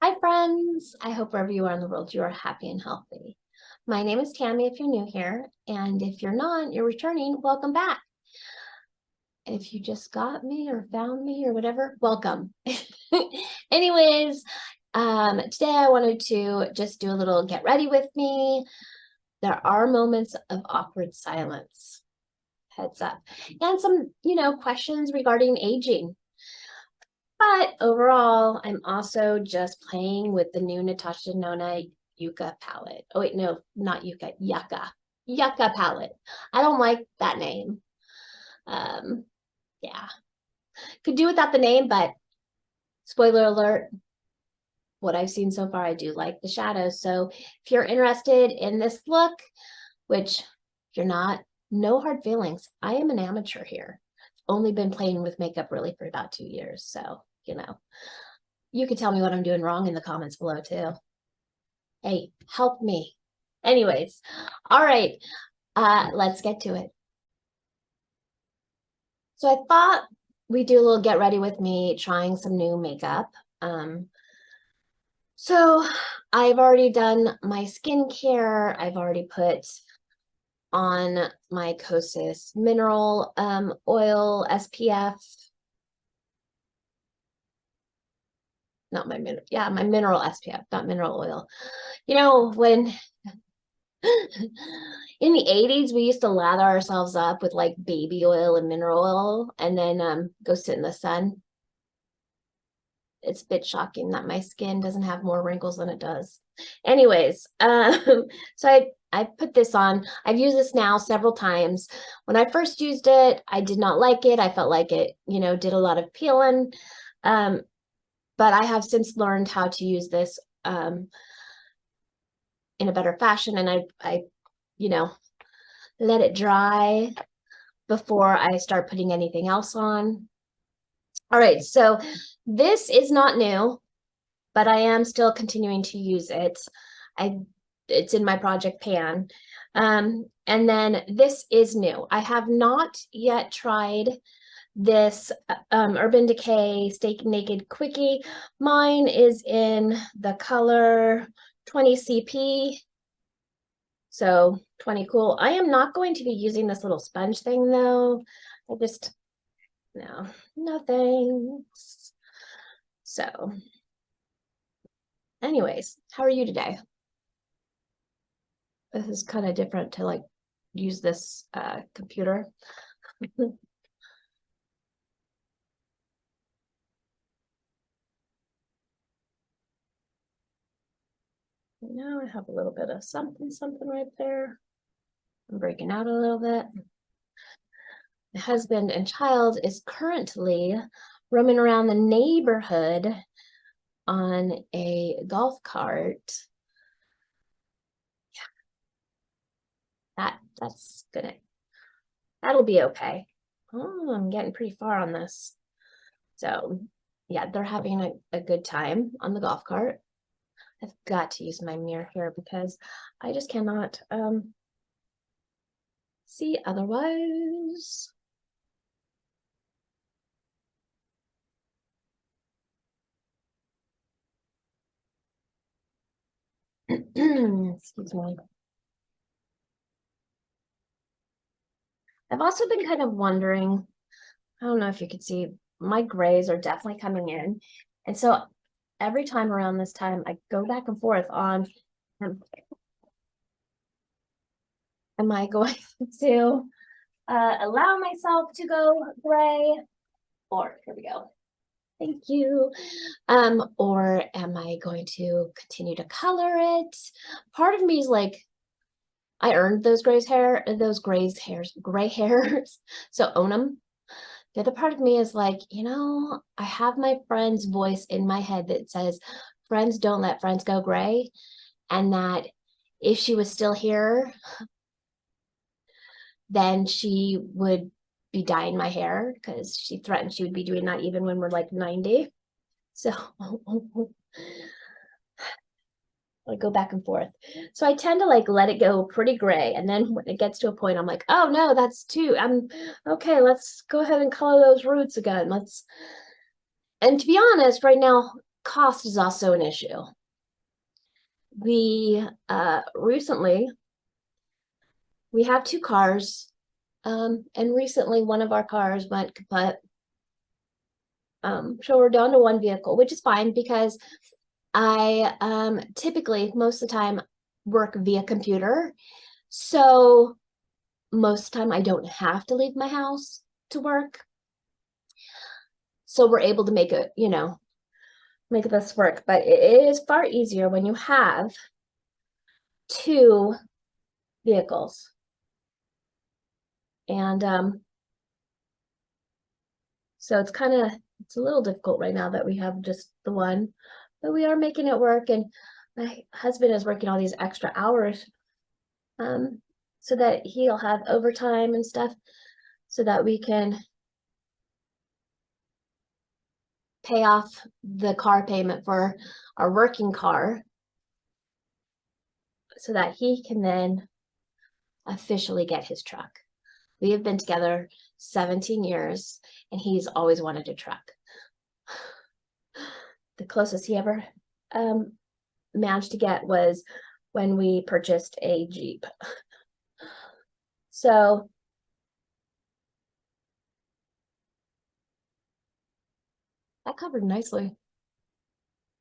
Hi friends, I hope wherever you are in the world you are happy and healthy. My name is Tammy if you're new here, and if you're not, you're returning, welcome back. If you just got me or found me or whatever, welcome. Anyways, today I wanted to just do a little get ready with me. There are moments of awkward silence, heads up, and some, questions regarding aging. But overall, I'm also just playing with the new Natasha Denona Yucca palette. Oh wait, no, not Yucca, Yucca. Yucca palette. I don't like that name. Yeah. Could do without the name, but spoiler alert, what I've seen so far, I do like the shadows. So if you're interested in this look, which if you're not, no hard feelings. I am an amateur here. Only been playing with makeup really for about 2 years. So, you can tell me what I'm doing wrong in the comments below too. Hey, help me. Anyways, all right, let's get to it. So I thought we'd do a little get ready with me trying some new makeup. So I've already done my skincare. I've already put on my Kosas mineral oil SPF. Not my mineral, yeah, my mineral SPF, not mineral oil. When in the 80s, we used to lather ourselves up with like baby oil and mineral oil and then go sit in the sun. It's a bit shocking that my skin doesn't have more wrinkles than it does. Anyways, so I put this on. I've used this now several times. When I first used it, I did not like it. I felt like it, did a lot of peeling. But I have since learned how to use this in a better fashion, and I let it dry before I start putting anything else on. All right, so this is not new, but I am still continuing to use it. It's in my project pan. And then this is new. I have not yet tried this Urban Decay Stay Naked Quickie. Mine is in the color 20 CP. So 20 cool. I am not going to be using this little sponge thing though. No thanks. So anyways, how are you today? This is kind of different to like use this computer. Now I have a little bit of something right there. I'm breaking out a little bit. My husband and child is currently roaming around the neighborhood on a golf cart. Yeah, that'll be okay. Oh, I'm getting pretty far on this. So yeah, they're having a good time on the golf cart. I've got to use my mirror here because I just cannot see otherwise. Excuse me. I've also been kind of wondering, I don't know if you could see, my grays are definitely coming in. And so every time around this time, I go back and forth on, am I going to allow myself to go gray? Or, here we go. Thank you. Or am I going to continue to color it? Part of me is like, I earned those gray hairs, so own them. The other part of me is like, I have my friend's voice in my head that says, friends don't let friends go gray. And that if she was still here, then she would be dyeing my hair because she threatened she would be doing that even when we're like 90. So I go back and forth. So I tend to like let it go pretty gray. And then when it gets to a point, I'm like, oh no, that's too, okay, let's go ahead and color those roots again. And to be honest, right now, cost is also an issue. We recently, we have 2 cars, and recently one of our cars went kaput. So we're down to 1 vehicle, which is fine because I typically most of the time work via computer. So most of the time I don't have to leave my house to work. So we're able to make it, you know, make this work. But it is far easier when you have 2 vehicles. And so it's a little difficult right now that we have just the one, but we are making it work. And my husband is working all these extra hours so that he'll have overtime and stuff so that we can pay off the car payment for our working car so that he can then officially get his truck. We have been together 17 years and he's always wanted a truck. The closest he ever managed to get was when we purchased a Jeep. So that covered nicely.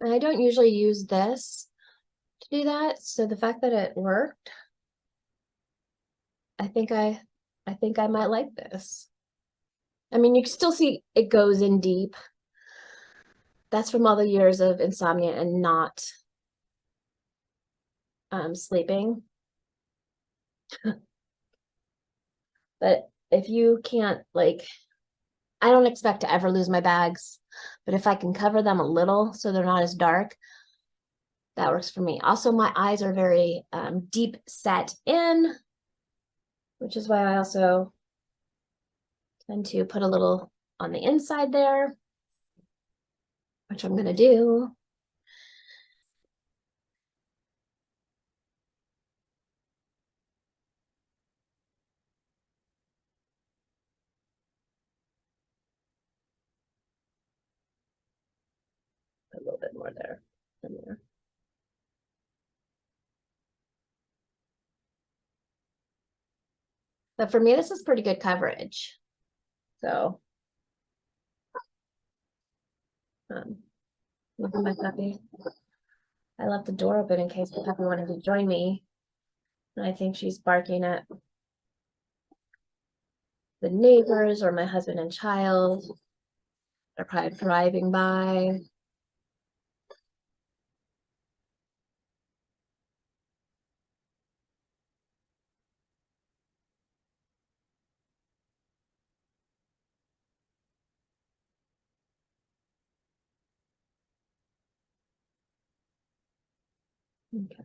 And I don't usually use this to do that. So the fact that it worked, I think I might like this. I mean, you can still see it goes in deep. That's from all the years of insomnia and not sleeping. But if you can't, like, I don't expect to ever lose my bags, but if I can cover them a little so they're not as dark, that works for me. Also, my eyes are very deep set in, which is why I also tend to put a little on the inside there, which I'm going to do. A little bit more there and there. But for me, this is pretty good coverage. So, look at my puppy. I left the door open in case the puppy wanted to join me. And I think she's barking at the neighbors or my husband and child. They're probably driving by. Okay.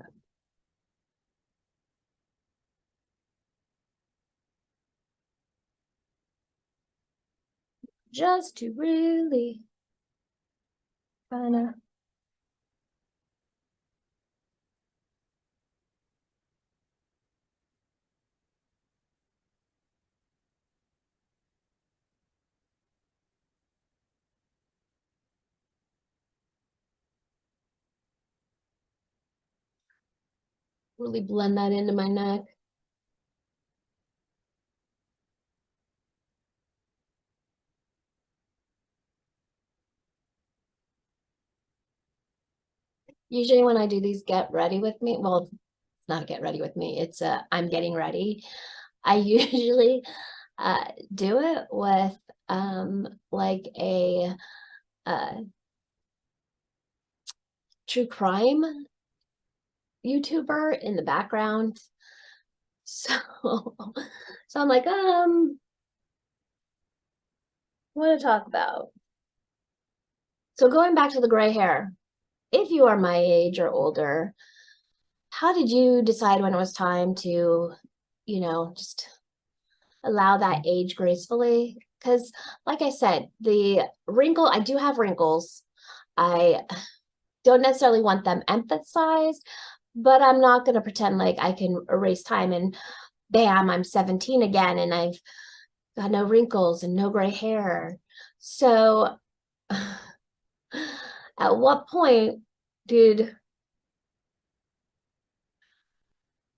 Just to really kind of really blend that into my neck. Usually when I do these get ready with me, well, it's not a get ready with me, it's a I'm getting ready. I usually do it with like a true crime YouTuber in the background. So I'm like, what to talk about? So going back to the gray hair, if you are my age or older, how did you decide when it was time to, you know, just allow that age gracefully? Because like I said, the wrinkle, I do have wrinkles. I don't necessarily want them emphasized, but I'm not going to pretend like I can erase time and bam, I'm 17 again and I've got no wrinkles and no gray hair. So At what point did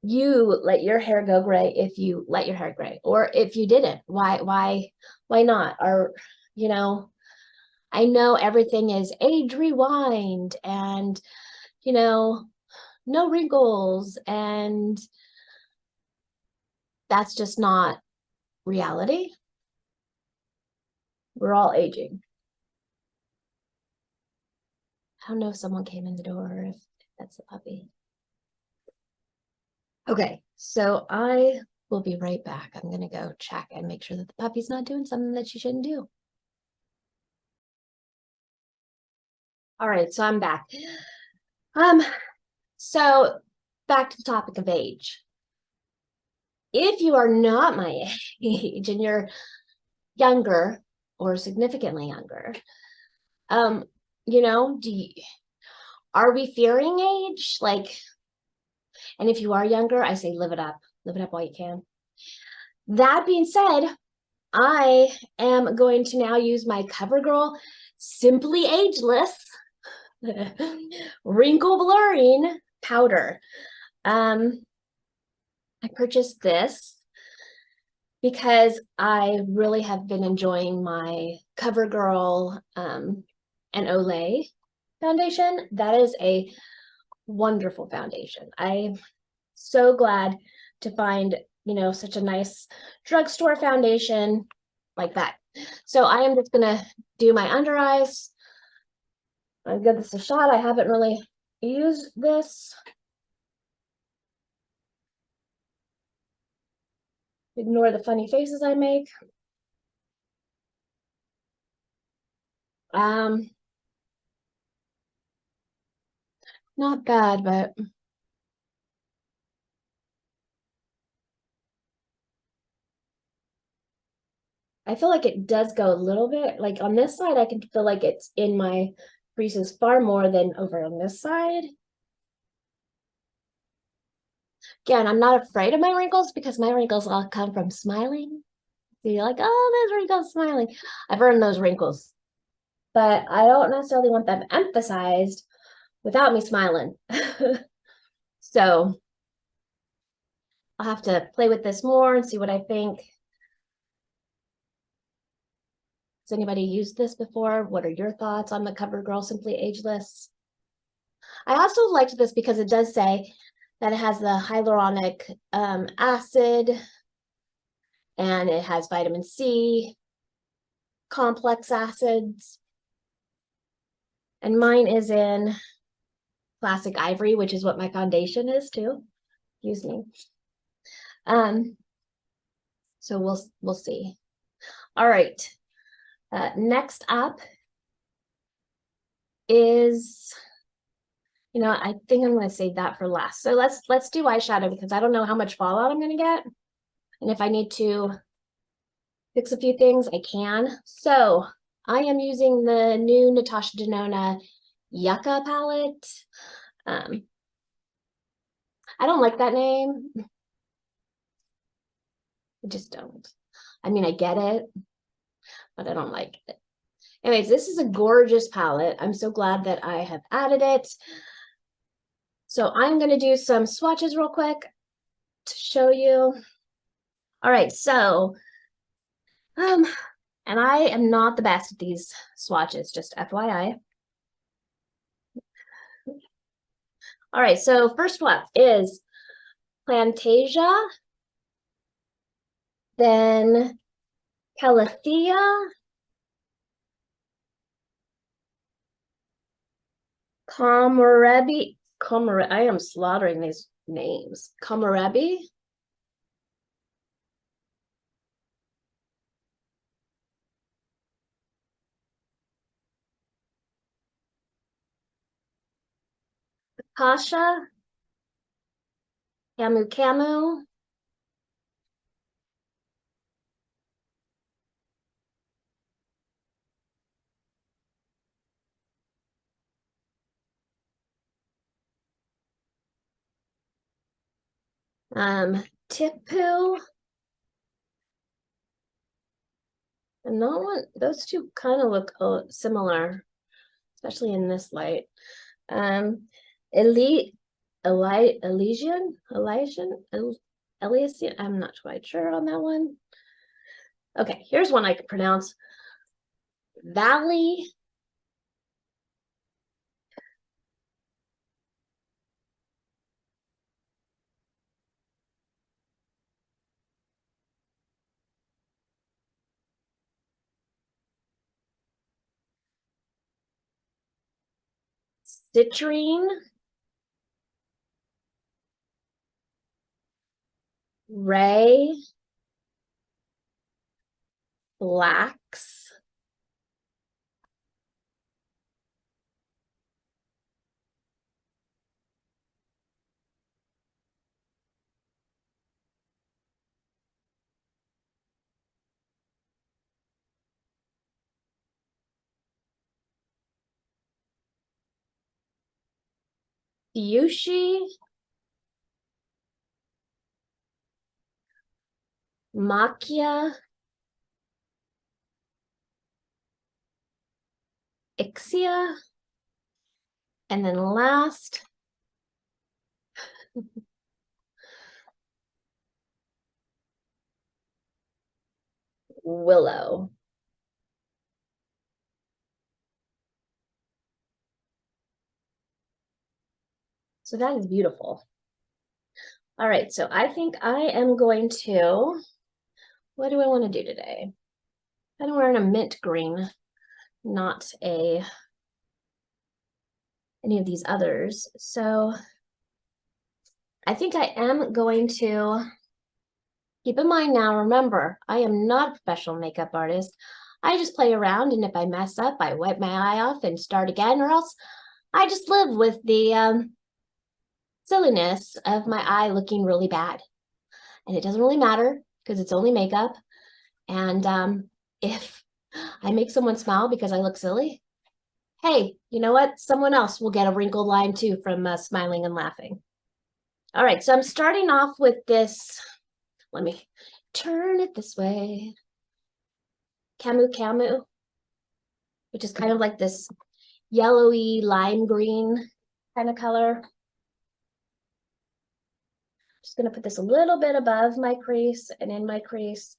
you let your hair go gray if you let your hair gray, or if you didn't? Why not? Or, you know, I know everything is age rewind and, you know, no wrinkles, and that's just not reality. We're all aging. I don't know if someone came in the door or if that's the puppy. Okay, so I will be right back. I'm gonna go check and make sure that the puppy's not doing something that she shouldn't do. All right, so I'm back. So back to the topic of age. If you are not my age and you're younger or significantly younger, you know, are we fearing age? Like, and if you are younger, I say live it up while you can. That being said, I am going to now use my Covergirl Simply Ageless Wrinkle Blurring Powder. I purchased this because I really have been enjoying my Covergirl and Olay foundation. That is a wonderful foundation. I'm so glad to find, you know, such a nice drugstore foundation like that. So I am just gonna do my under eyes. I'll give this a shot. I haven't really used this. Ignore the funny faces I make. Not bad, but I feel like it does go a little bit, like on this side, I can feel like it's in my creases far more than over on this side. Again, I'm not afraid of my wrinkles because my wrinkles all come from smiling. So you're like, oh, there's wrinkles smiling. I've earned those wrinkles, but I don't necessarily want them emphasized without me smiling. So I'll have to play with this more and see what I think. Has anybody used this before? What are your thoughts on the Covergirl Simply Ageless? I also liked this because it does say that it has the hyaluronic acid and it has vitamin C, complex acids. And mine is in classic ivory, which is what my foundation is too. Excuse me. So we'll see. All right. Next up is, you know, I think I'm going to save that for last. So let's do eyeshadow because I don't know how much fallout I'm going to get. And if I need to fix a few things, I can. So I am using the new Natasha Denona Yucca palette. I don't like that name. I just don't. I mean, I get it, but I don't like it. Anyways, this is a gorgeous palette. I'm so glad that I have added it. So I'm going to do some swatches real quick to show you. All right, so, and I am not the best at these swatches, just FYI. All right, so first one is Plantasia, then Calathea, Komorebi, I am slaughtering these names. Komorebi, Kasha, Camu Camu, Tipu, and that one, those two kind of look similar. especially in this light. Elysian, I'm not quite sure on that one. Okay, here's one I can pronounce. Valley Citrine Ray Flax Fuchsia Macchia Ixia, and then last, Willow. So that is beautiful. All right, so I think I am going to, what do I want to do today? I'm wearing a mint green, not any of these others. So I think I am going to, keep in mind now, remember, I am not a professional makeup artist. I just play around, and if I mess up, I wipe my eye off and start again, or else I just live with the silliness of my eye looking really bad. And it doesn't really matter because it's only makeup. And if I make someone smile because I look silly, hey, you know what? Someone else will get a wrinkled line too from smiling and laughing. All right, so I'm starting off with this. Let me turn it this way. Camu, which is kind of like this yellowy lime green kind of color. Just going to put this a little bit above my crease and in my crease.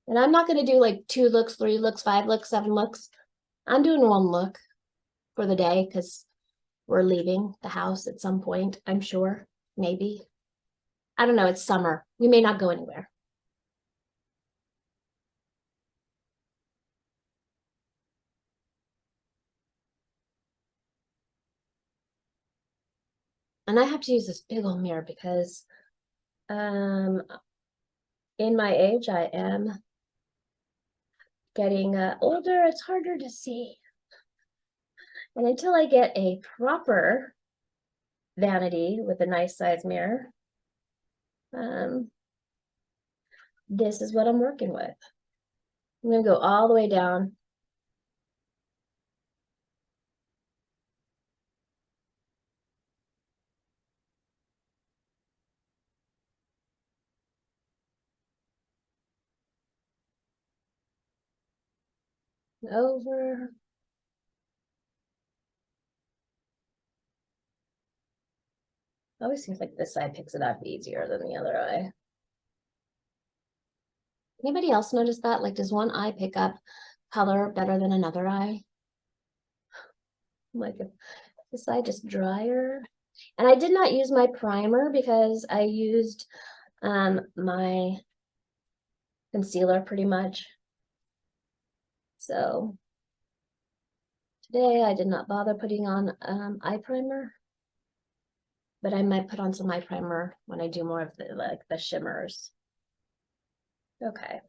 And I'm not going to do like 2 looks, 3 looks, 5 looks, 7 looks. I'm doing 1 look for the day because we're leaving the house at some point, I'm sure, maybe. I don't know, it's summer. We may not go anywhere. And I have to use this big old mirror because in my age, I am getting older. It's harder to see. And until I get a proper vanity with a nice size mirror, this is what I'm working with. I'm going to go all the way down. Over. Always seems like this side picks it up easier than the other eye. Anybody else notice that? Like, does one eye pick up color better than another eye? Like, this eye just drier. And I did not use my primer because I used my concealer pretty much. So today I did not bother putting on eye primer, but I might put on some eye primer when I do more of the shimmers. Okay.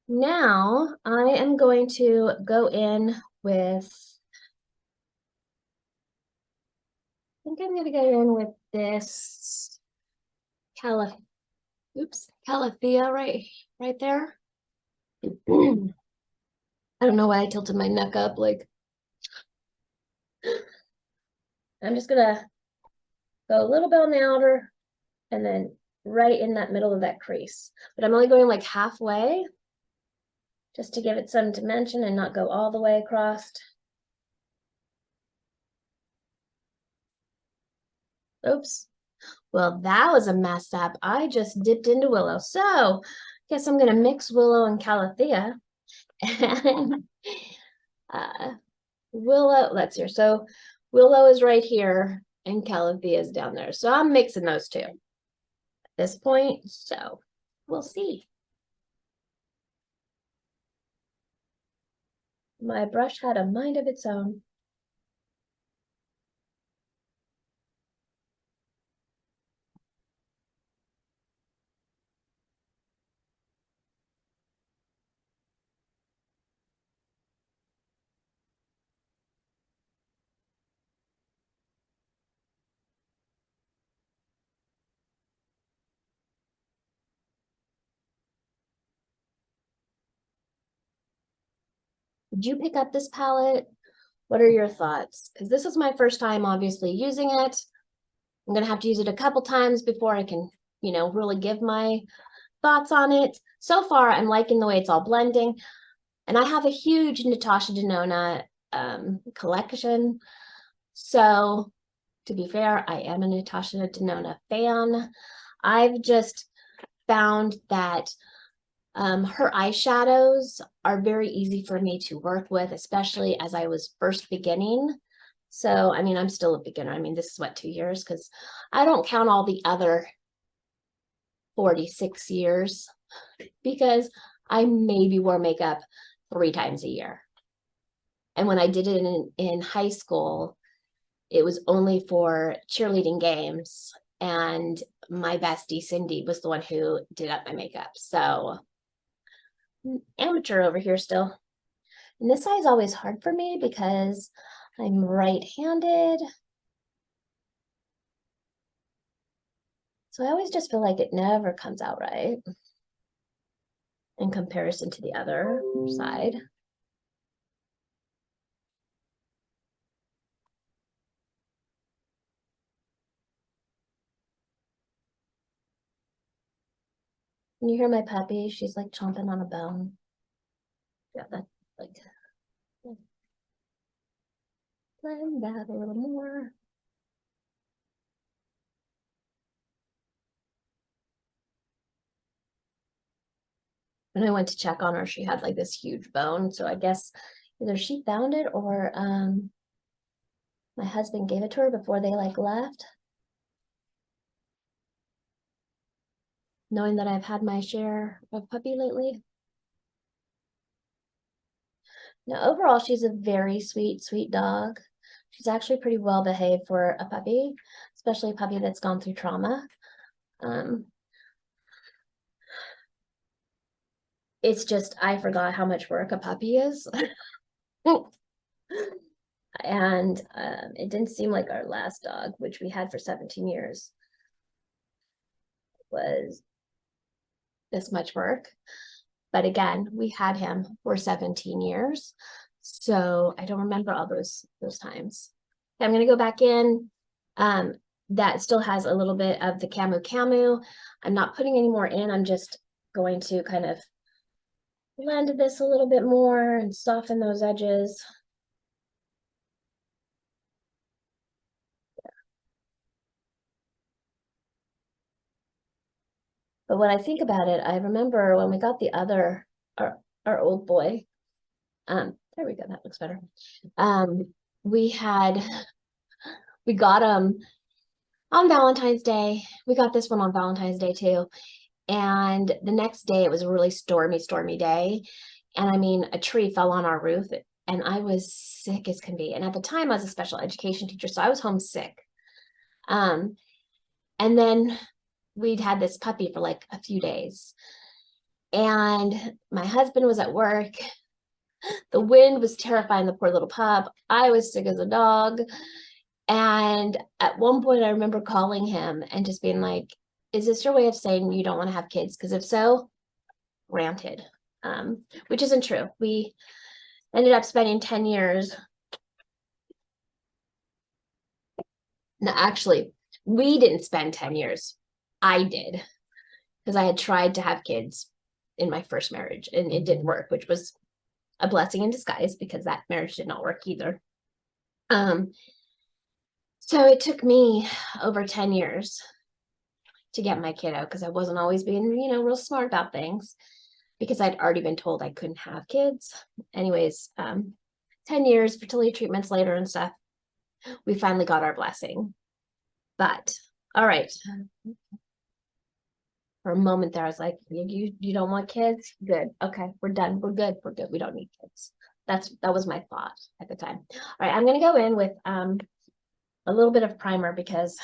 Now I am going to go in with, I think I'm going to go in with this Califia right there. I don't know why I tilted my neck up. Like, I'm just gonna go a little bit on the outer and then right in that middle of that crease. But I'm only going like halfway just to give it some dimension and not go all the way across. Oops. Well, that was a mess up. I just dipped into Willow. So guess I'm going to mix Willow and Calathea. And Willow, let's see. So Willow is right here and Calathea is down there. So I'm mixing those two at this point. So we'll see. My brush had a mind of its own. Did you pick up this palette? What are your thoughts? Because this is my first time obviously using it. I'm gonna have to use it a couple times before I can, you know, really give my thoughts on it. So far, I'm liking the way it's all blending. And I have a huge Natasha Denona collection. So to be fair, I am a Natasha Denona fan. I've just found that her eyeshadows are very easy for me to work with, especially as I was first beginning. So, I mean, I'm still a beginner. I mean, this is what, 2 years? Because I don't count all the other 46 years because I maybe wore makeup 3 times a year. And when I did it in high school, it was only for cheerleading games. And my bestie, Cindy, was the one who did up my makeup. So amateur over here still. And this eye is always hard for me because I'm right-handed. So I always just feel like it never comes out right in comparison to the other side. Can you hear my puppy? She's like chomping on a bone. Yeah, that's like, blend that a little more. When I went to check on her, she had like this huge bone. So I guess either she found it or my husband gave it to her before they like left. Knowing that I've had my share of puppy lately. Now, overall, she's a very sweet, sweet dog. She's actually pretty well behaved for a puppy, especially a puppy that's gone through trauma. It's just, I forgot how much work a puppy is. And it didn't seem like our last dog, which we had for 17 years, was this much work. But again, we had him for 17 years. So I don't remember all those times. Okay, I'm going to go back in. That still has a little bit of the Camu. I'm not putting any more in. I'm just going to kind of blend this a little bit more and soften those edges. But when I think about it, I remember when we got the other, our old boy, there we go, that looks better. We got him on Valentine's Day. We got this one on Valentine's Day too. And the next day it was a really stormy day. And I mean, a tree fell on our roof and I was sick as can be. And at the time I was a special education teacher, so I was homesick. And then we'd had this puppy for like a few days. And my husband was at work. The wind was terrifying the poor little pup. I was sick as a dog. And at one point I remember calling him and just being like, is this your way of saying you don't want to have kids? Because if so, granted, which isn't true. We ended up spending 10 years. No, actually, we didn't spend 10 years. I did, because I had tried to have kids in my first marriage, and it didn't work, which was a blessing in disguise because that marriage did not work either. So it took me over 10 years to get my kiddo because I wasn't always being, real smart about things because I'd already been told I couldn't have kids. Anyways, 10 years, fertility treatments later and stuff, we finally got our blessing. But, all right. For a moment there, I was like, you don't want kids? Good. Okay, we're done. We're good. We're good. We don't need kids. That was my thought at the time. All right, I'm going to go in with a little bit of primer because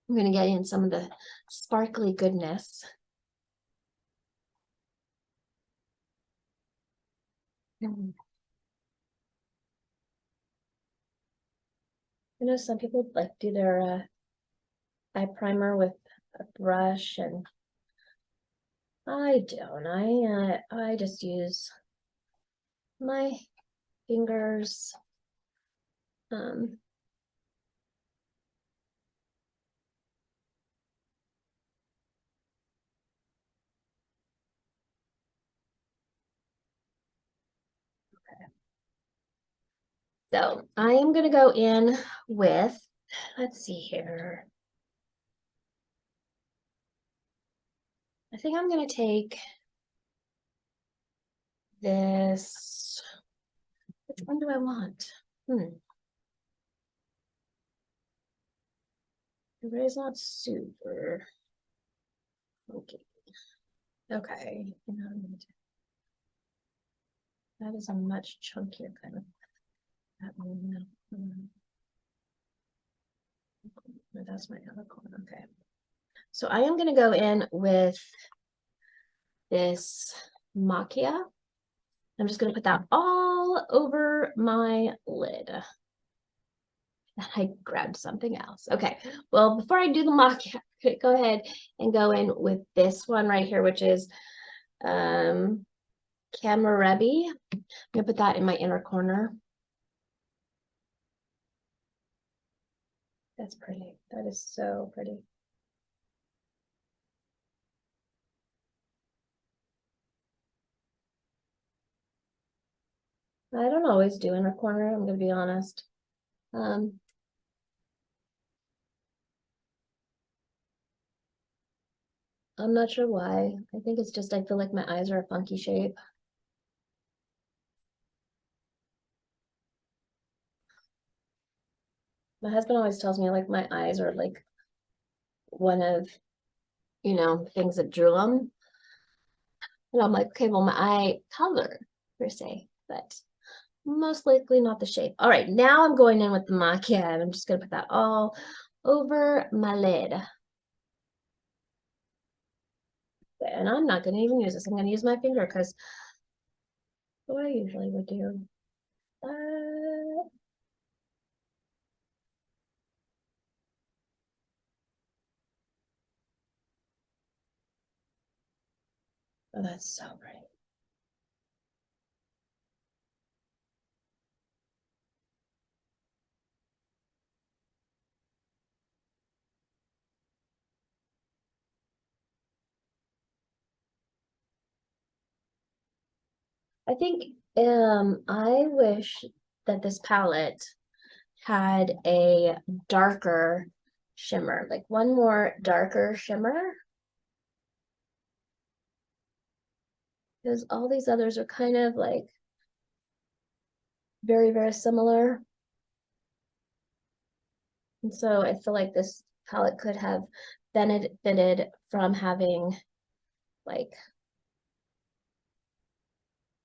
I'm going to get in some of the sparkly goodness. I know some people like do their eye primer with a brush, and I don't. I just use my fingers. So I am going to go in with, let's see here. I think I'm going to take this. Which one do I want? Everybody's not super. Okay. Okay. That is a much chunkier kind of. That one. That's my other corner. Okay. So I am going to go in with this Macchia. I'm just going to put that all over my lid. I grabbed something else. Okay. Well, before I do the Macchia, go ahead and go in with this one right here, which is Camarebi. I'm going to put that in my inner corner. That's pretty. That is so pretty. I don't always do inner corner, I'm going to be honest. I'm not sure why. I think it's just I feel like my eyes are a funky shape. My husband always tells me like my eyes are like one of, things that drew them. And I'm like, okay, well, my eye color per se, but most likely not the shape. All right, now I'm going in with the Macchia, and I'm just going to put that all over my lid. And I'm not going to even use this. I'm going to use my finger because what I usually would do. Oh, that's so pretty. I think I wish that this palette had a darker shimmer, like one more darker shimmer. Because all these others are kind of like very, very similar. And so I feel like this palette could have benefited from having like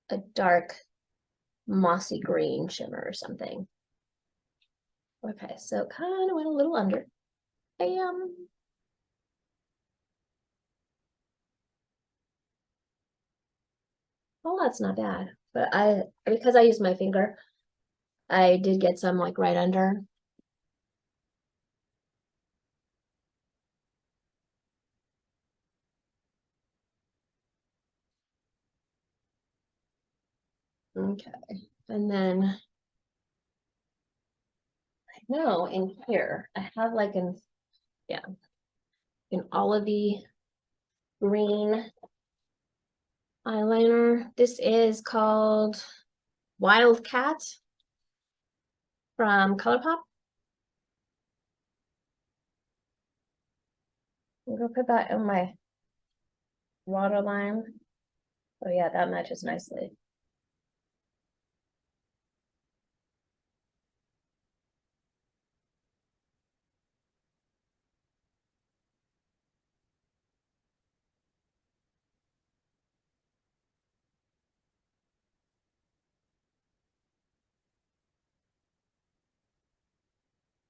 a dark mossy green shimmer or something. Okay, so kind of went a little under. Oh, that's not bad. But because I used my finger, I did get some like right under. Okay, and then I know in here I have like an olivey green. eyeliner. This is called Wildcat from Colourpop. I'm gonna put that in my waterline. Oh yeah, that matches nicely.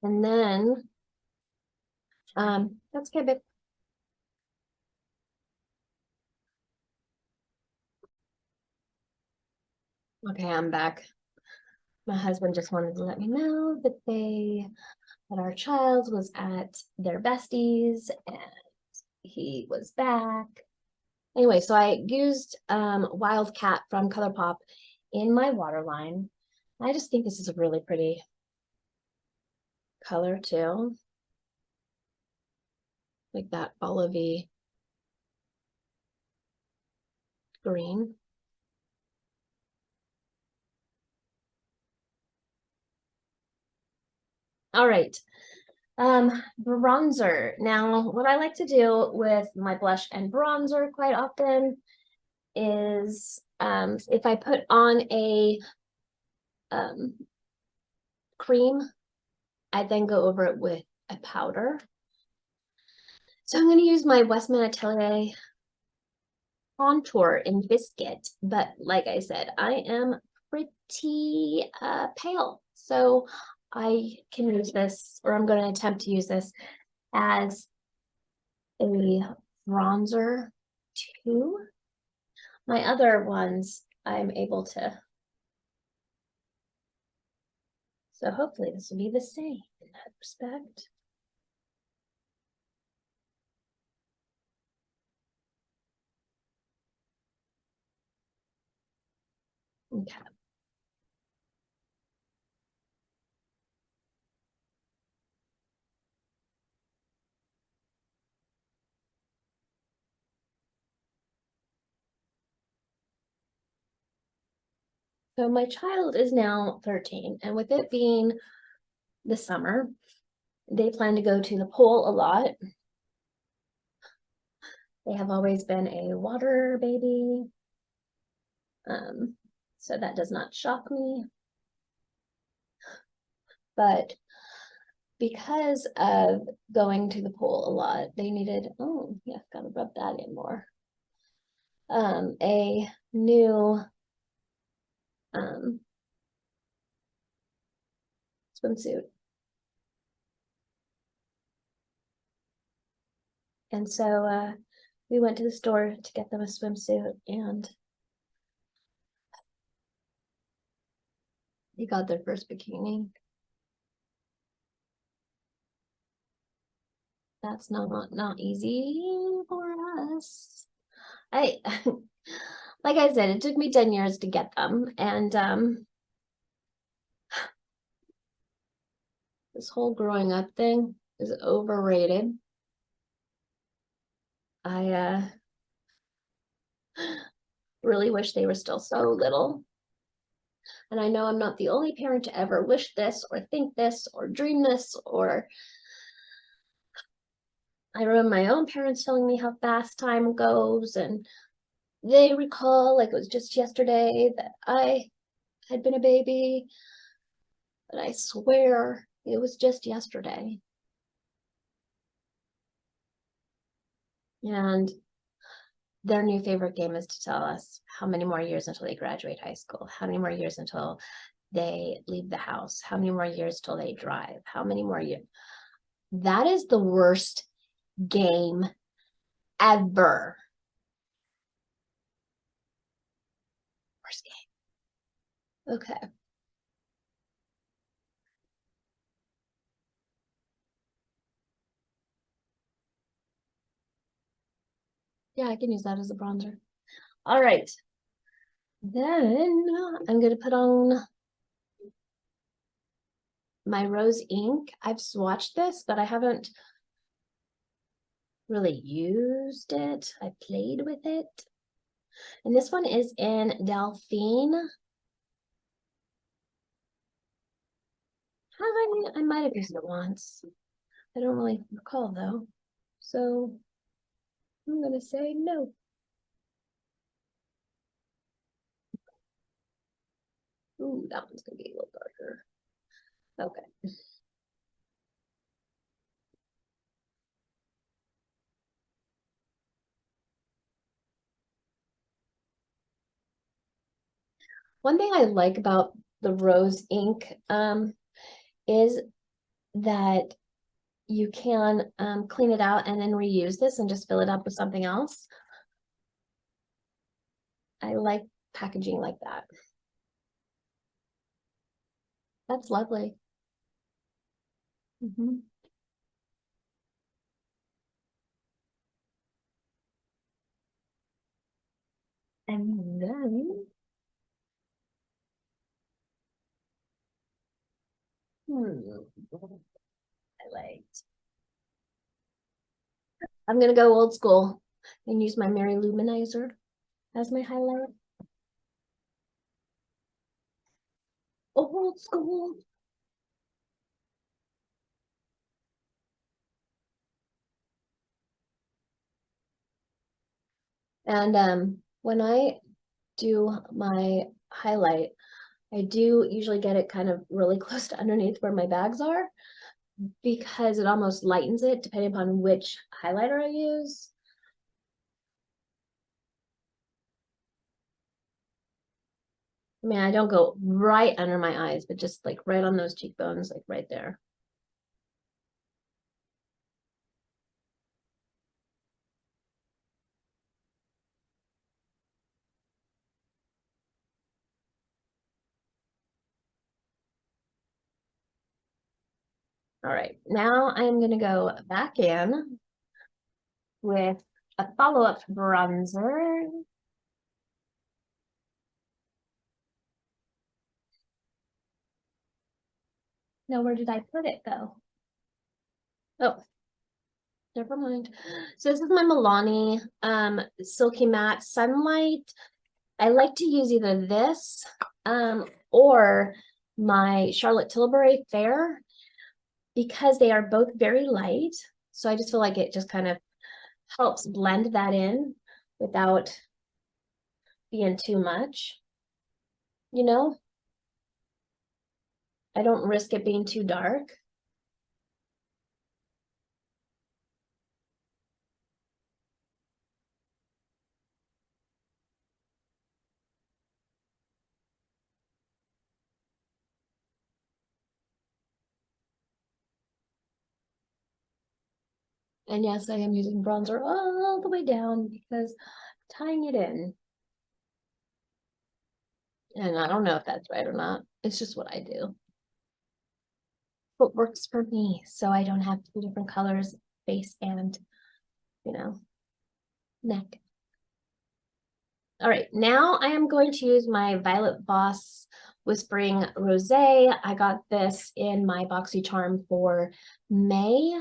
And then, that's okay, babe. Okay, I'm back. My husband just wanted to let me know that our child was at their besties and he was back. Anyway, so I used Wildcat from Colourpop in my waterline. I just think this is a really pretty color too. Like that olivey green. All right. Bronzer. Now, what I like to do with my blush and bronzer quite often is if I put on a cream, I then go over it with a powder. So I'm going to use my Westman Atelier contour in Biscuit, but like I said, I am pretty pale, so I can use this, or I'm going to attempt to use this as a bronzer too. My other ones I'm able to, so hopefully this will be the same in that respect. Okay. So my child is now 13, and with it being the summer, they plan to go to the pool a lot. They have always been a water baby, so that does not shock me. But because of going to the pool a lot, they needed, oh yeah, gotta rub that in more, a new swimsuit. And so we went to the store to get them a swimsuit, and they got their first bikini. That's not easy for us. I like I said, it took me 10 years to get them, and this whole growing up thing is overrated. I really wish they were still so little. And I know I'm not the only parent to ever wish this or think this or dream this, or I remember my own parents telling me how fast time goes, and they recall like it was just yesterday that I had been a baby, but I swear it was just yesterday. And their new favorite game is to tell us how many more years until they graduate high school, how many more years until they leave the house, how many more years till they drive, how many more years. That is the worst game ever. Worst game. Okay. Yeah, I can use that as a bronzer. All right. Then I'm going to put on my rose ink. I've swatched this, but I haven't really used it. I played with it. And this one is in Delphine. I might have used it once. I don't really recall though. So I'm gonna say no. Ooh, that one's gonna be a little darker. Okay. One thing I like about the rose ink is that you can clean it out and then reuse this and just fill it up with something else. I like packaging like that. That's lovely. Mm-hmm. And then, highlight. I'm gonna go old school and use my Mary Luminizer as my highlight. Old school. And when I do my highlight, I do usually get it kind of really close to underneath where my bags are, because it almost lightens it depending upon which highlighter I use. I mean, I don't go right under my eyes, but just like right on those cheekbones, like right there. All right, now I'm gonna go back in with a follow-up bronzer. Now, where did I put it though? Oh, never mind. So this is my Milani Silky Matte Sunlight. I like to use either this or my Charlotte Tilbury Fair, because they are both very light. So I just feel like it just kind of helps blend that in without being too much, you know? I don't risk it being too dark. And yes, I am using bronzer all the way down because tying it in. And I don't know if that's right or not. It's just what I do. What works for me, so I don't have two different colors, face and, you know, neck. All right, now I am going to use my Violet Voss Whispering Rosé. I got this in my BoxyCharm for May.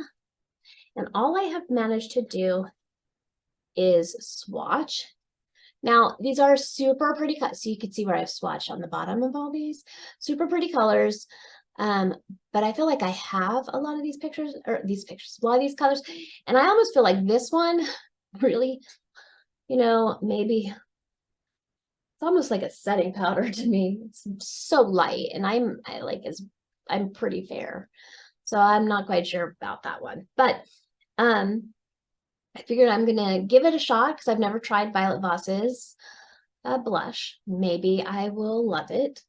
And all I have managed to do is swatch. Now, these are super pretty colors. So you can see where I've swatched on the bottom of all these. Super pretty colors. But I feel like I have a lot of these pictures, or a lot of these colors. And I almost feel like this one really, you know, maybe it's almost like a setting powder to me. It's so light, and I'm pretty fair. So I'm not quite sure about that one. But I figured I'm gonna give it a shot because I've never tried Violet Voss's blush. Maybe I will love it.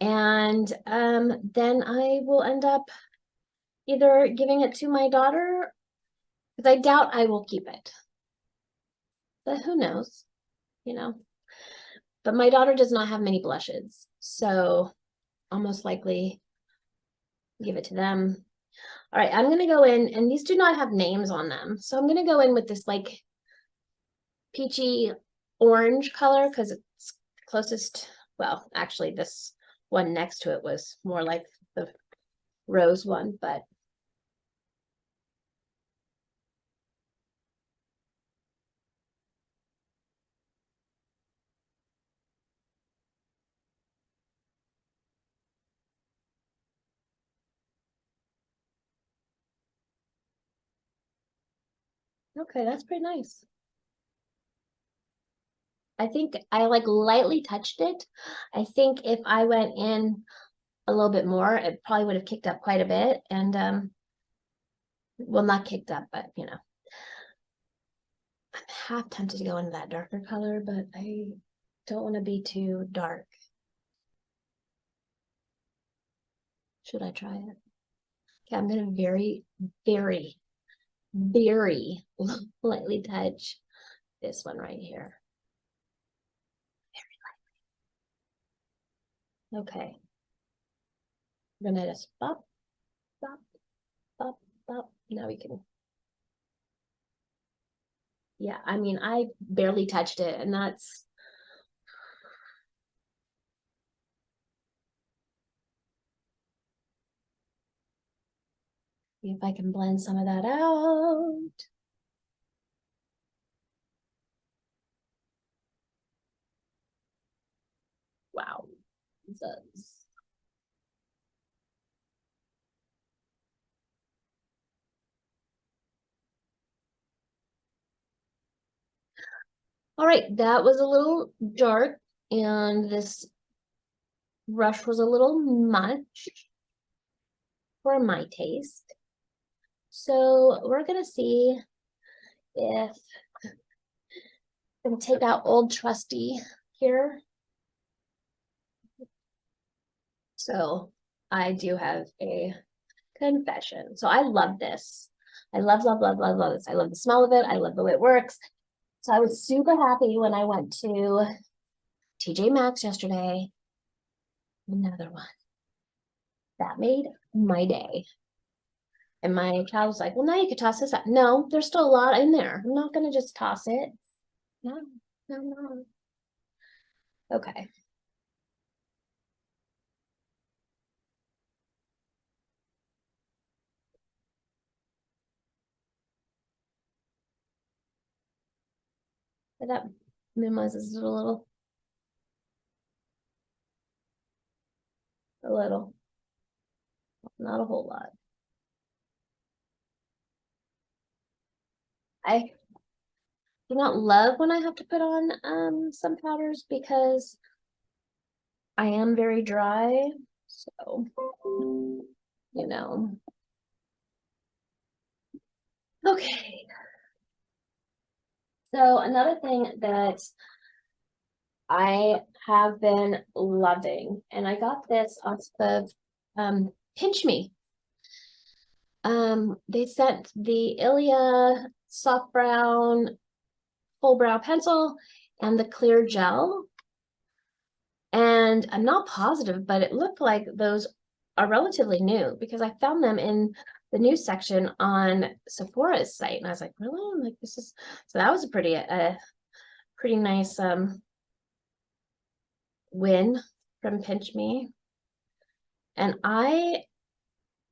And then I will end up either giving it to my daughter, because I doubt I will keep it. But who knows, you know. But my daughter does not have many blushes, so I'll most likely give it to them. All right, I'm gonna go in, and these do not have names on them. So I'm gonna go in with this like peachy orange color because it's closest. Well, actually, this one next to it was more like the rose one, but Okay, that's pretty nice. I think I like lightly touched it. I think if I went in a little bit more, it probably would have kicked up quite a bit. And well, not kicked up, but you know. I'm half tempted to go into that darker color, but I don't want to be too dark. Should I try it? Okay, I'm gonna very, very, very lightly touch this one right here. Very lightly. Okay. I'm gonna just bop, bop, bop, bop. Now we can. Yeah, I mean, I barely touched it, and that's. See if I can blend some of that out. Wow. Jesus. All right, that was a little dark, and this brush was a little much for my taste. So we're gonna see if I'm gonna take out old trusty here. So I do have a confession. So I love this. I love, love, love, love, love this. I love the smell of it. I love the way it works. So I was super happy when I went to TJ Maxx yesterday. Another one. That made my day. And my child was like, well, now you could toss this out. No, there's still a lot in there. I'm not going to just toss it. No, no, no. Okay. That minimizes it a little, not a whole lot. I do not love when I have to put on some powders because I am very dry. So, you know. Okay. So another thing that I have been loving, and I got this off of Pinch Me. They sent the Ilia soft brown full brow pencil and the clear gel. And I'm not positive, but it looked like those are relatively new because I found them in the news section on Sephora's site. And I was like, really? I'm like, this is, so that was a pretty nice win from Pinch Me. And I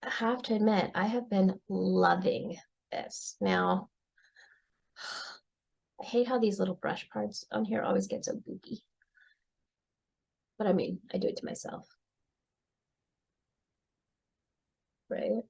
have to admit, I have been loving this. Now, I hate how these little brush parts on here always get so goopy. But I mean, I do it to myself. Right?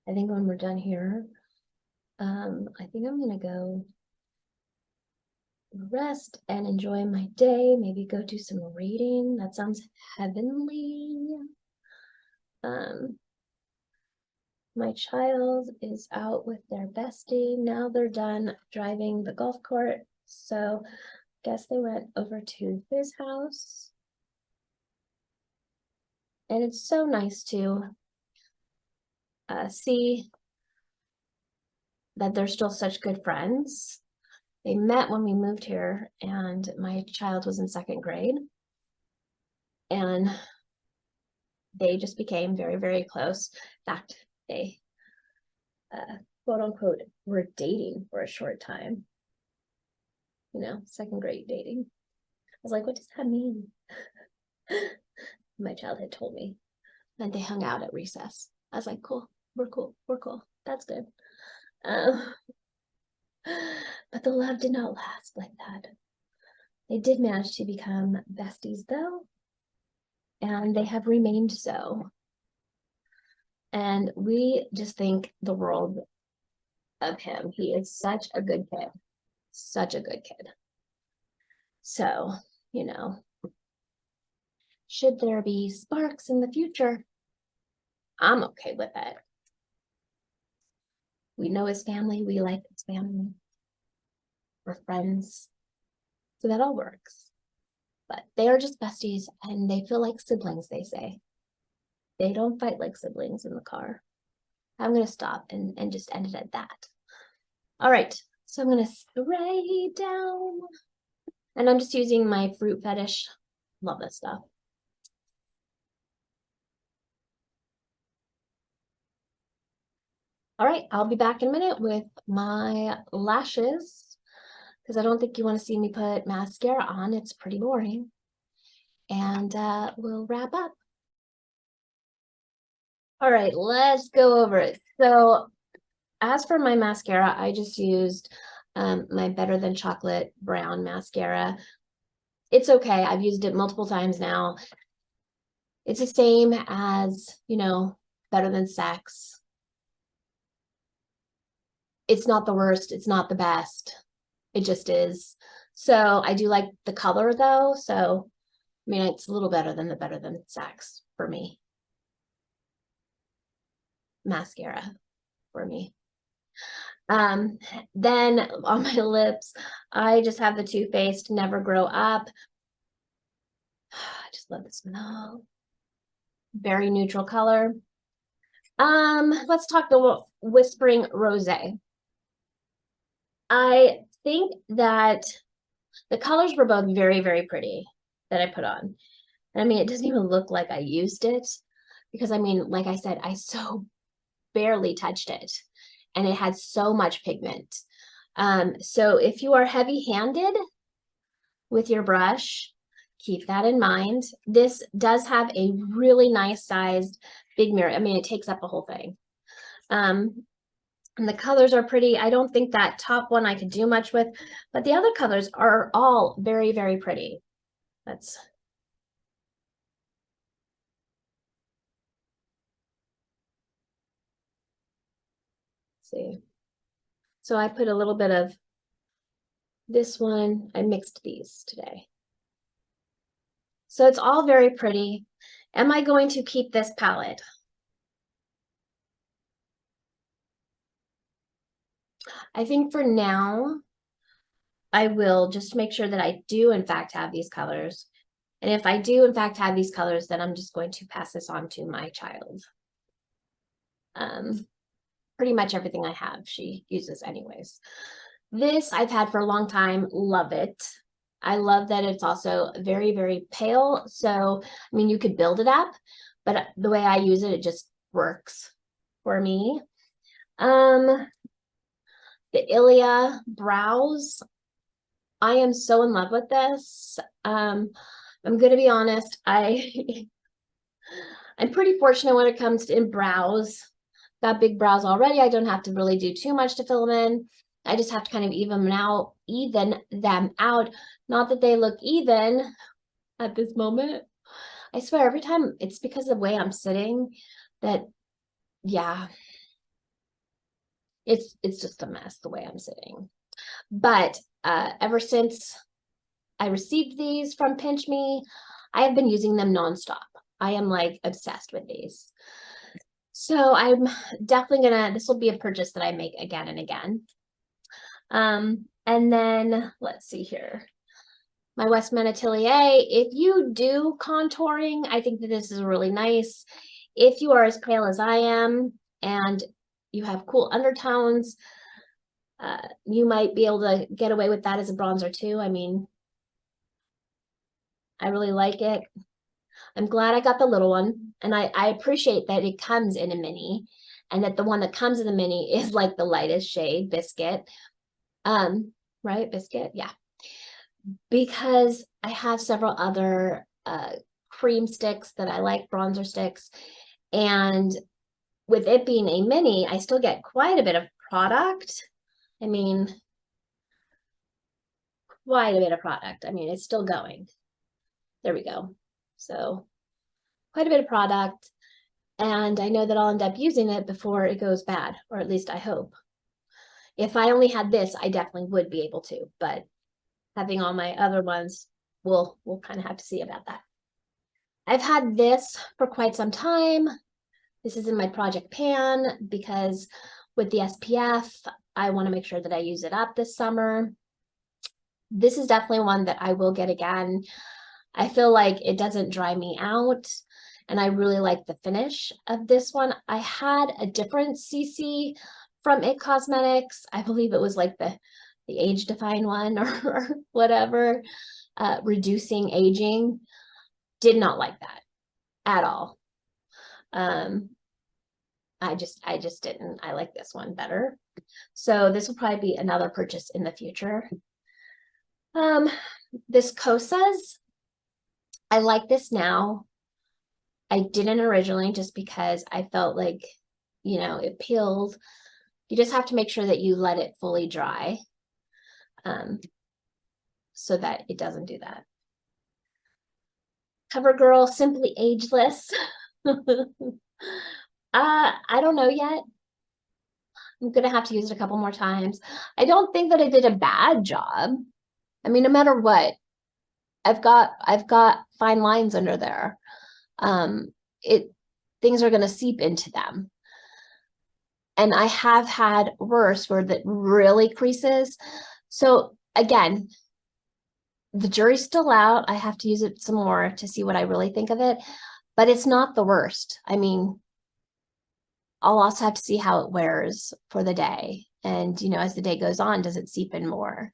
I think when we're done here, I think I'm gonna go rest and enjoy my day, maybe go do some reading. That sounds heavenly. My child is out with their bestie. Now they're done driving the golf court. So I guess they went over to his house. And it's so nice to see that they're still such good friends. They met when we moved here, and my child was in second grade. And they just became very, very close. In fact, they quote unquote were dating for a short time. You know, second grade dating. I was like, what does that mean? My child had told me. And they hung out at recess. I was like, cool, we're cool, we're cool. That's good. But the love did not last like that. They did manage to become besties though, and they have remained so. And we just think the world of him. He is such a good kid, such a good kid. So, you know, should there be sparks in the future, I'm okay with it. We know his family, we like his family. We're friends. So that all works. But they are just besties and they feel like siblings, they say. They don't fight like siblings in the car. I'm going to stop and just end it at that. All right, so I'm going to spray down. And I'm just using my Fruit Fetish. Love this stuff. All right, I'll be back in a minute with my lashes because I don't think you want to see me put mascara on. It's pretty boring. And we'll wrap up. All right, let's go over it. So as for my mascara, I just used my Better Than Chocolate Brown mascara. It's okay. I've used it multiple times now. It's the same as, you know, Better Than Sex. It's not the worst. It's not the best. It just is. So I do like the color though. So, I mean, it's a little better than the Better Than Sex for me. Mascara for me. Then on my lips, I just have the Too Faced Never Grow Up. I just love the smell. Very neutral color. Let's talk the Whispering Rosé. I think that the colors were both very, very pretty that I put on. And I mean, it doesn't even look like I used it because I mean, like I said, I so barely touched it and it had so much pigment. So if you are heavy-handed with your brush, keep that in mind. This does have a really nice sized big mirror. I mean, it takes up the whole thing. And the colors are pretty. I don't think that top one I could do much with, but the other colors are all very, very pretty. Let's see. So I put a little bit of this one. I mixed these today. So it's all very pretty. Am I going to keep this palette? I think for now, I will just make sure that I do in fact have these colors. And if I do in fact have these colors, then I'm just going to pass this on to my child. Pretty much everything I have, she uses anyways. This I've had for a long time, love it. I love that it's also very, very pale. So, I mean, you could build it up, but the way I use it, it just works for me. The Ilia brows, I am so in love with this. I'm going to be honest, I'm pretty fortunate when it comes to in brows. Got big brows already. I don't have to really do too much to fill them in. I just have to kind of even them out. Not that they look even at this moment. I swear every time it's because of the way I'm sitting that, yeah, it's just a mess the way I'm sitting. But ever since I received these from Pinch Me, I have been using them nonstop. I am like obsessed with these. So I'm definitely this will be a purchase that I make again and again. And then let's see here. My Westman Atelier. If you do contouring, I think that this is really nice. If you are as pale as I am and you have cool undertones, you might be able to get away with that as a bronzer too. I mean, I really like it. I'm glad I got the little one, and I appreciate that it comes in a mini, and that the one that comes in the mini is like the lightest shade, Biscuit. Right, Biscuit, yeah. Because I have several other cream sticks that I like, bronzer sticks. And with it being a mini, I still get quite a bit of product. I mean, quite a bit of product. I mean, it's still going. There we go. So quite a bit of product. And I know that I'll end up using it before it goes bad, or at least I hope. If I only had this, I definitely would be able to, but having all my other ones, we'll kind of have to see about that. I've had this for quite some time. This is in my project pan because with the SPF, I want to make sure that I use it up this summer. This is definitely one that I will get again. I feel like it doesn't dry me out, and I really like the finish of this one. I had a different CC from It Cosmetics. I believe it was like the age define one or whatever, reducing aging. Did not like that at all. I just didn't. I like this one better. So this will probably be another purchase in the future. This Kosas, I like this now. I didn't originally just because I felt like, you know, it peeled. You just have to make sure that you let it fully dry, so that it doesn't do that. Covergirl Simply Ageless. I don't know yet. I'm gonna have to use it a couple more times. I don't think that I did a bad job. I mean, no matter what, I've got fine lines under there. Things are gonna seep into them. And I have had worse where that really creases. So again, the jury's still out. I have to use it some more to see what I really think of it, but it's not the worst. I mean, I'll also have to see how it wears for the day. And, you know, as the day goes on, does it seep in more?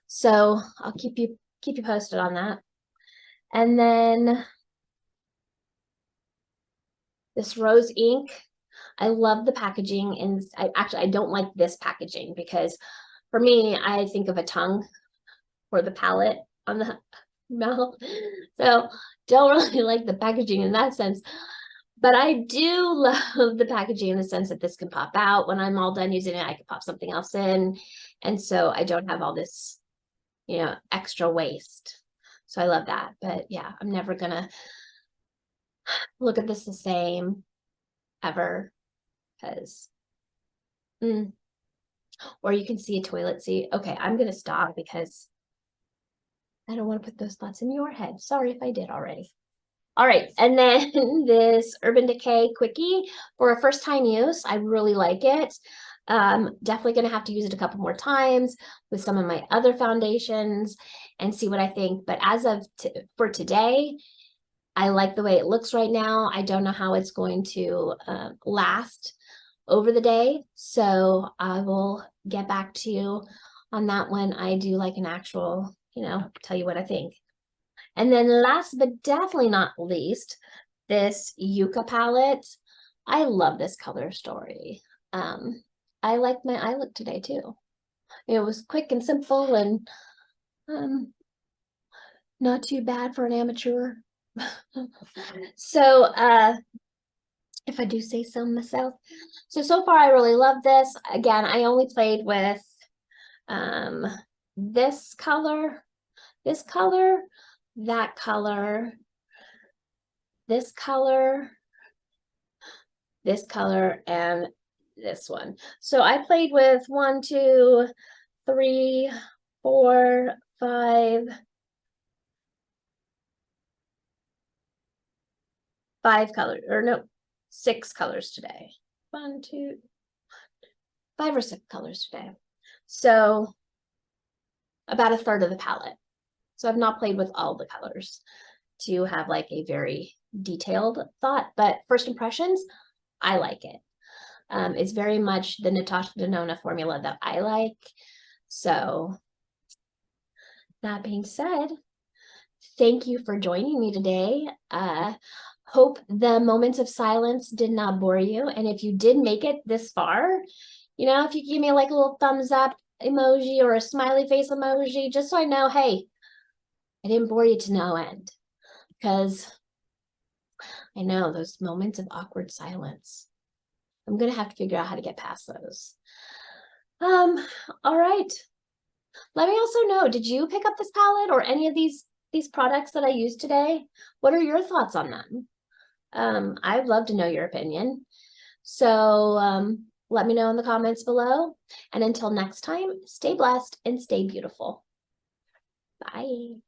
So I'll keep you posted on that. And then this rose ink, I love the packaging. And I don't like this packaging because for me, I think of a tongue for the palette on the mouth. So don't really like the packaging in that sense. But I do love the packaging in the sense that this can pop out. When I'm all done using it, I can pop something else in. And so I don't have all this, you know, extra waste. So I love that. But yeah, I'm never gonna look at this the same ever because or you can see a toilet seat. Okay, I'm gonna stop because I don't want to put those thoughts in your head. Sorry if I did already. All right, and then this Urban Decay Quickie for a first time use. I really like it. Definitely gonna have to use it a couple more times with some of my other foundations and see what I think. But as of for today, I like the way it looks right now. I don't know how it's going to last over the day. So I will get back to you on that when I do like an actual, you know, tell you what I think. And then last but definitely not least, this Yucca palette. I love this color story. I like my eye look today too. It was quick and simple and not too bad for an amateur. So if I do say so myself. So far I really love this. Again, I only played with this color, that color, this color, this color, and this one. So I played with 1, 2, 3, 4, 5 colors, or no, 6 colors today. 1, 2, 5 or 6 colors today. So about a third of the palette. So I've not played with all the colors to have like a very detailed thought, but first impressions, I like it. It's very much the Natasha Denona formula that I like. So that being said, thank you for joining me today. Hope the moments of silence did not bore you. And if you did make it this far, you know, if you give me like a little thumbs up emoji or a smiley face emoji, just so I know, hey, I didn't bore you to no end. Because I know, those moments of awkward silence. I'm gonna have to figure out how to get past those. All right. Let me also know, did you pick up this palette or any of these products that I used today? What are your thoughts on them? I'd love to know your opinion. So let me know in the comments below. And until next time, stay blessed and stay beautiful. Bye.